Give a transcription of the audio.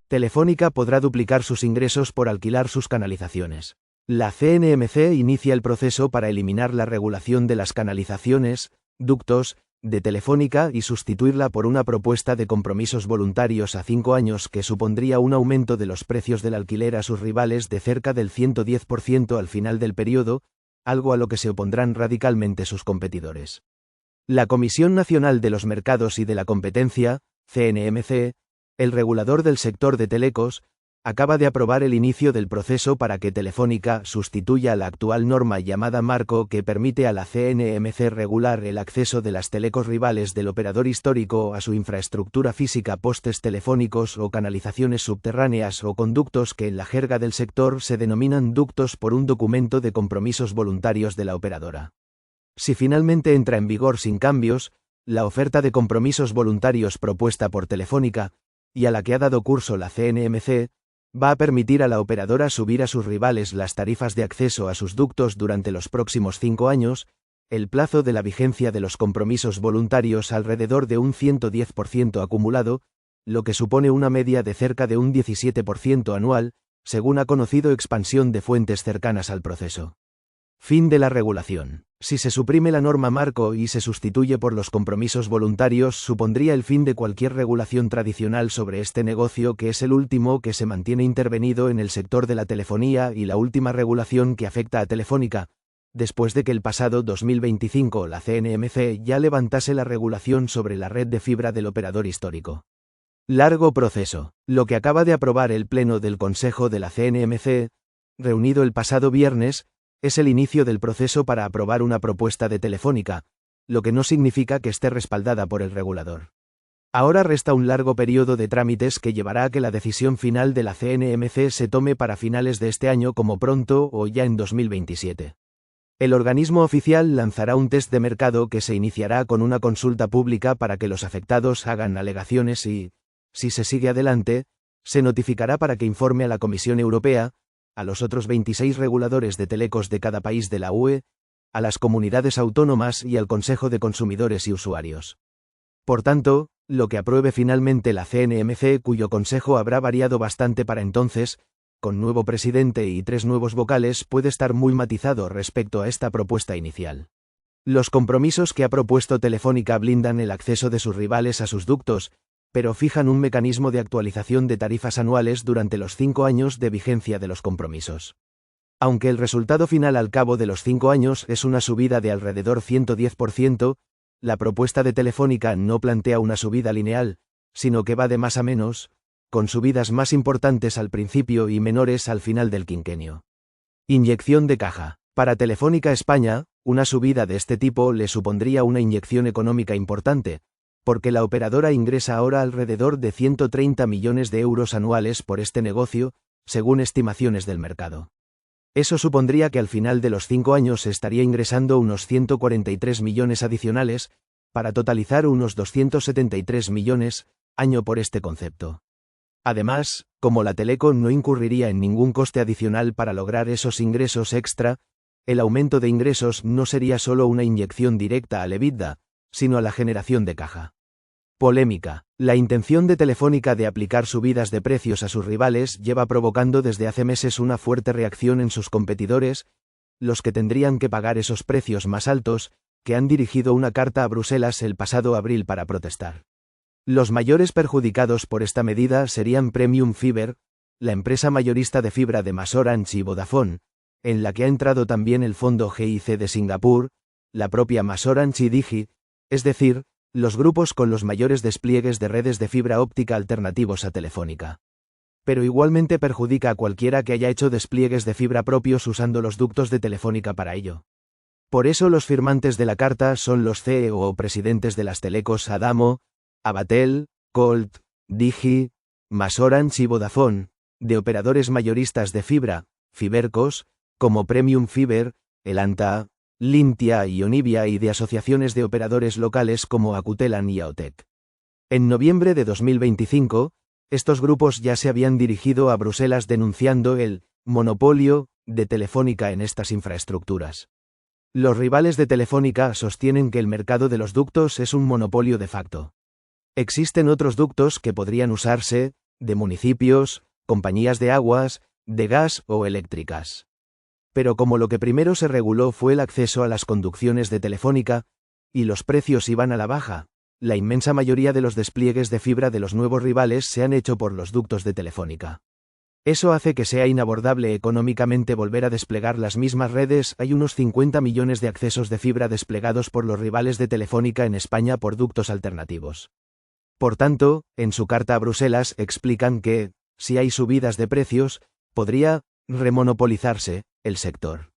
Telefónica podrá duplicar sus ingresos por alquilar sus canalizaciones. La CNMC inicia el proceso para eliminar la regulación de las canalizaciones, ductos, de Telefónica y sustituirla por una propuesta de compromisos voluntarios a 5 años que supondría un aumento de los precios del alquiler a sus rivales de cerca del 110% al final del periodo, algo a lo que se opondrán radicalmente sus competidores. La Comisión Nacional de los Mercados y de la Competencia, CNMC, el regulador del sector de telecos, acaba de aprobar el inicio del proceso para que Telefónica sustituya la actual norma llamada Marco que permite a la CNMC regular el acceso de las telecos rivales del operador histórico a su infraestructura física, postes telefónicos o canalizaciones subterráneas o conductos que en la jerga del sector se denominan ductos por un documento de compromisos voluntarios de la operadora. Si finalmente entra en vigor sin cambios, la oferta de compromisos voluntarios propuesta por Telefónica, y a la que ha dado curso la CNMC, va a permitir a la operadora subir a sus rivales las tarifas de acceso a sus ductos durante los próximos 5 años, el plazo de la vigencia de los compromisos voluntarios alrededor de un 110% acumulado, lo que supone una media de cerca de un 17% anual, según ha conocido Expansión de fuentes cercanas al proceso. Fin de la regulación. Si se suprime la norma marco y se sustituye por los compromisos voluntarios, supondría el fin de cualquier regulación tradicional sobre este negocio, que es el último que se mantiene intervenido en el sector de la telefonía y la última regulación que afecta a Telefónica, después de que el pasado 2025 la CNMC ya levantase la regulación sobre la red de fibra del operador histórico. Largo proceso. Lo que acaba de aprobar el Pleno del Consejo de la CNMC, reunido el pasado viernes, es el inicio del proceso para aprobar una propuesta de Telefónica, lo que no significa que esté respaldada por el regulador. Ahora resta un largo periodo de trámites que llevará a que la decisión final de la CNMC se tome para finales de este año como pronto o ya en 2027. El organismo oficial lanzará un test de mercado que se iniciará con una consulta pública para que los afectados hagan alegaciones y, si se sigue adelante, se notificará para que informe a la Comisión Europea, a los otros 26 reguladores de telecos de cada país de la UE, a las comunidades autónomas y al Consejo de Consumidores y Usuarios. Por tanto, lo que apruebe finalmente la CNMC, cuyo consejo habrá variado bastante para entonces, con nuevo presidente y 3 nuevos vocales, puede estar muy matizado respecto a esta propuesta inicial. Los compromisos que ha propuesto Telefónica blindan el acceso de sus rivales a sus ductos, pero fijan un mecanismo de actualización de tarifas anuales durante los 5 años de vigencia de los compromisos. Aunque el resultado final al cabo de los 5 años es una subida de alrededor 110%, la propuesta de Telefónica no plantea una subida lineal, sino que va de más a menos, con subidas más importantes al principio y menores al final del quinquenio. Inyección de caja. Para Telefónica España, una subida de este tipo le supondría una inyección económica importante, porque la operadora ingresa ahora alrededor de 130 millones de euros anuales por este negocio, según estimaciones del mercado. Eso supondría que al final de los 5 años estaría ingresando unos 143 millones adicionales, para totalizar unos 273 millones, año por este concepto. Además, como la teleco no incurriría en ningún coste adicional para lograr esos ingresos extra, el aumento de ingresos no sería solo una inyección directa al EBITDA, sino a la generación de caja. Polémica. La intención de Telefónica de aplicar subidas de precios a sus rivales lleva provocando desde hace meses una fuerte reacción en sus competidores, los que tendrían que pagar esos precios más altos, que han dirigido una carta a Bruselas el pasado abril para protestar. Los mayores perjudicados por esta medida serían Premium Fiber, la empresa mayorista de fibra de MasOrange y Vodafone, en la que ha entrado también el fondo GIC de Singapur, la propia MasOrange y Digi, es decir, los grupos con los mayores despliegues de redes de fibra óptica alternativos a Telefónica. Pero igualmente perjudica a cualquiera que haya hecho despliegues de fibra propios usando los ductos de Telefónica para ello. Por eso los firmantes de la carta son los CEO o presidentes de las telecos Adamo, Abatel, Colt, Digi, MasOrange y Vodafone, de operadores mayoristas de fibra, Fibercos, como Premium Fiber, Elanta, Lintia y Onivia, y de asociaciones de operadores locales como Acutelan y Aotec. En noviembre de 2025, estos grupos ya se habían dirigido a Bruselas denunciando el monopolio de Telefónica en estas infraestructuras. Los rivales de Telefónica sostienen que el mercado de los ductos es un monopolio de facto. Existen otros ductos que podrían usarse, de municipios, compañías de aguas, de gas o eléctricas. Pero como lo que primero se reguló fue el acceso a las conducciones de Telefónica, y los precios iban a la baja, la inmensa mayoría de los despliegues de fibra de los nuevos rivales se han hecho por los ductos de Telefónica. Eso hace que sea inabordable económicamente volver a desplegar las mismas redes. Hay unos 50 millones de accesos de fibra desplegados por los rivales de Telefónica en España por ductos alternativos. Por tanto, en su carta a Bruselas explican que, si hay subidas de precios, podría remonopolizarse el sector.